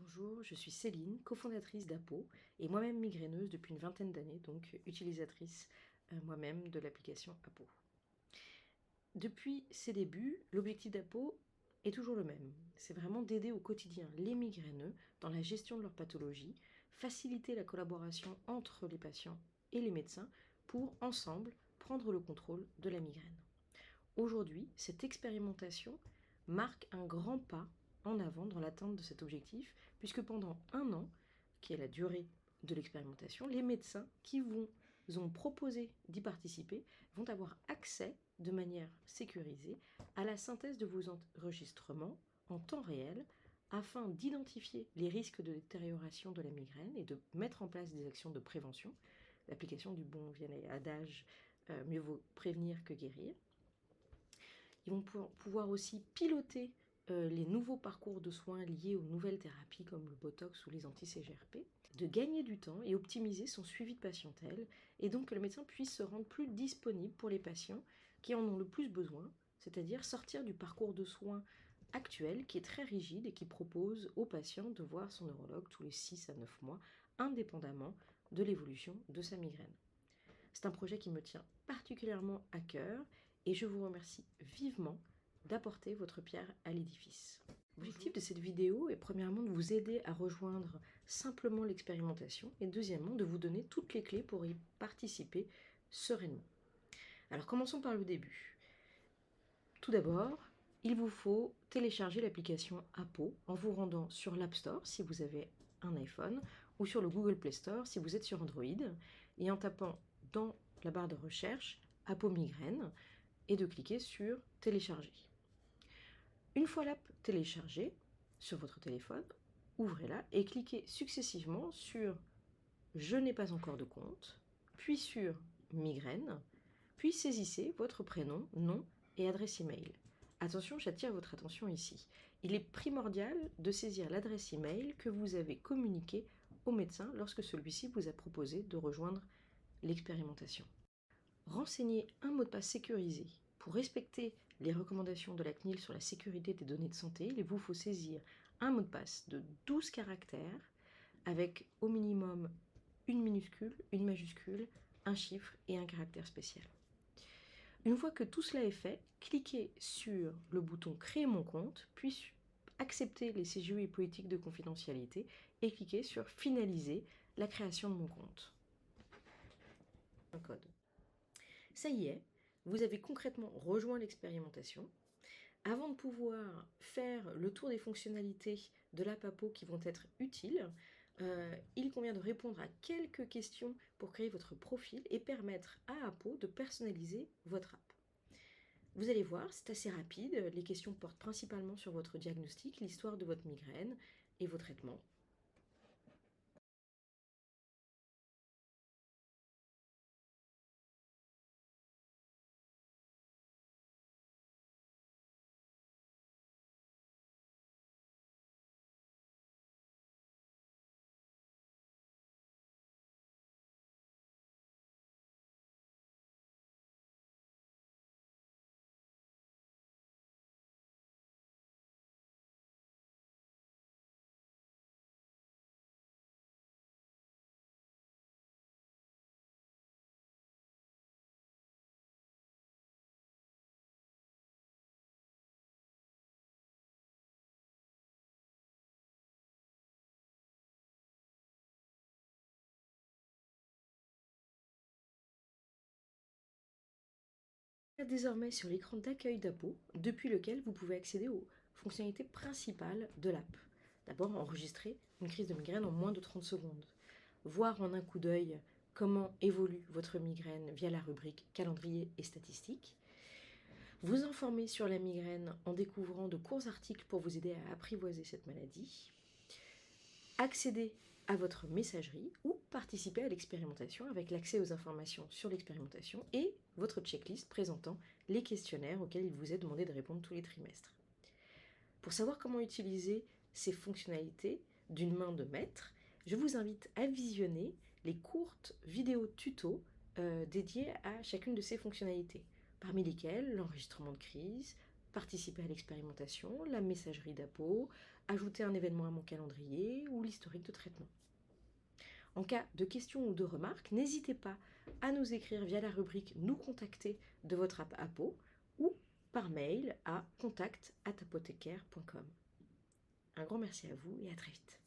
Bonjour, je suis Céline, cofondatrice d'Apo et moi-même migraineuse depuis une vingtaine d'années, donc utilisatrice moi-même de l'application Apo. Depuis ses débuts, l'objectif d'Apo est toujours le même. C'est vraiment d'aider au quotidien les migraineux dans la gestion de leur pathologie, faciliter la collaboration entre les patients et les médecins pour, ensemble, prendre le contrôle de la migraine. Aujourd'hui, cette expérimentation marque un grand pas en avant dans l'atteinte de cet objectif, puisque pendant un an, qui est la durée de l'expérimentation, les médecins qui vous ont proposé d'y participer vont avoir accès de manière sécurisée à la synthèse de vos enregistrements en temps réel afin d'identifier les risques de détérioration de la migraine et de mettre en place des actions de prévention. L'application du bon vieil adage mieux vaut prévenir que guérir. Ils vont pouvoir aussi piloter les nouveaux parcours de soins liés aux nouvelles thérapies comme le Botox ou les anti-CGRP, de gagner du temps et optimiser son suivi de patientèle, et donc que le médecin puisse se rendre plus disponible pour les patients qui en ont le plus besoin, c'est-à-dire sortir du parcours de soins actuel qui est très rigide et qui propose aux patients de voir son neurologue tous les 6 à 9 mois, indépendamment de l'évolution de sa migraine. C'est un projet qui me tient particulièrement à cœur et je vous remercie vivement d'apporter votre pierre à l'édifice. L'objectif de cette vidéo est premièrement de vous aider à rejoindre simplement l'expérimentation et deuxièmement de vous donner toutes les clés pour y participer sereinement. Alors commençons par le début. Tout d'abord, il vous faut télécharger l'application Apo en vous rendant sur l'App Store si vous avez un iPhone ou sur le Google Play Store si vous êtes sur Android et en tapant dans la barre de recherche Apo migraine et de cliquer sur télécharger. Une fois l'app téléchargée sur votre téléphone, ouvrez-la et cliquez successivement sur Je n'ai pas encore de compte, puis sur Migraine, puis saisissez votre prénom, nom et adresse email. Attention, j'attire votre attention ici. Il est primordial de saisir l'adresse email que vous avez communiquée au médecin lorsque celui-ci vous a proposé de rejoindre l'expérimentation. Renseignez un mot de passe sécurisé. Pour respecter les recommandations de la CNIL sur la sécurité des données de santé, il vous faut saisir un mot de passe de 12 caractères avec au minimum une minuscule, une majuscule, un chiffre et un caractère spécial. Une fois que tout cela est fait, cliquez sur le bouton Créer mon compte, puis acceptez les CGU et politiques de confidentialité et cliquez sur Finaliser la création de mon compte. Un code. Ça y est, vous avez concrètement rejoint l'expérimentation. Avant de pouvoir faire le tour des fonctionnalités de l'app Apo qui vont être utiles, il convient de répondre à quelques questions pour créer votre profil et permettre à Apo de personnaliser votre app. Vous allez voir, c'est assez rapide. Les questions portent principalement sur votre diagnostic, l'histoire de votre migraine et vos traitements. Désormais sur l'écran d'accueil d'Apo, depuis lequel vous pouvez accéder aux fonctionnalités principales de l'app. D'abord, enregistrer une crise de migraine en moins de 30 secondes. Voir en un coup d'œil comment évolue votre migraine via la rubrique calendrier et statistiques. Vous informer sur la migraine en découvrant de courts articles pour vous aider à apprivoiser cette maladie. Accéder à votre messagerie ou participer à l'expérimentation avec l'accès aux informations sur l'expérimentation et votre checklist présentant les questionnaires auxquels il vous est demandé de répondre tous les trimestres. Pour savoir comment utiliser ces fonctionnalités d'une main de maître, je vous invite à visionner les courtes vidéos tutos dédiées à chacune de ces fonctionnalités, parmi lesquelles l'enregistrement de crise, participer à l'expérimentation, la messagerie d'Apo, ajouter un événement à mon calendrier ou l'historique de traitement. En cas de questions ou de remarques, n'hésitez pas à nous écrire via la rubrique Nous contacter de votre app Apo ou par mail à contact@apothécaire.com. Un grand merci à vous et à très vite.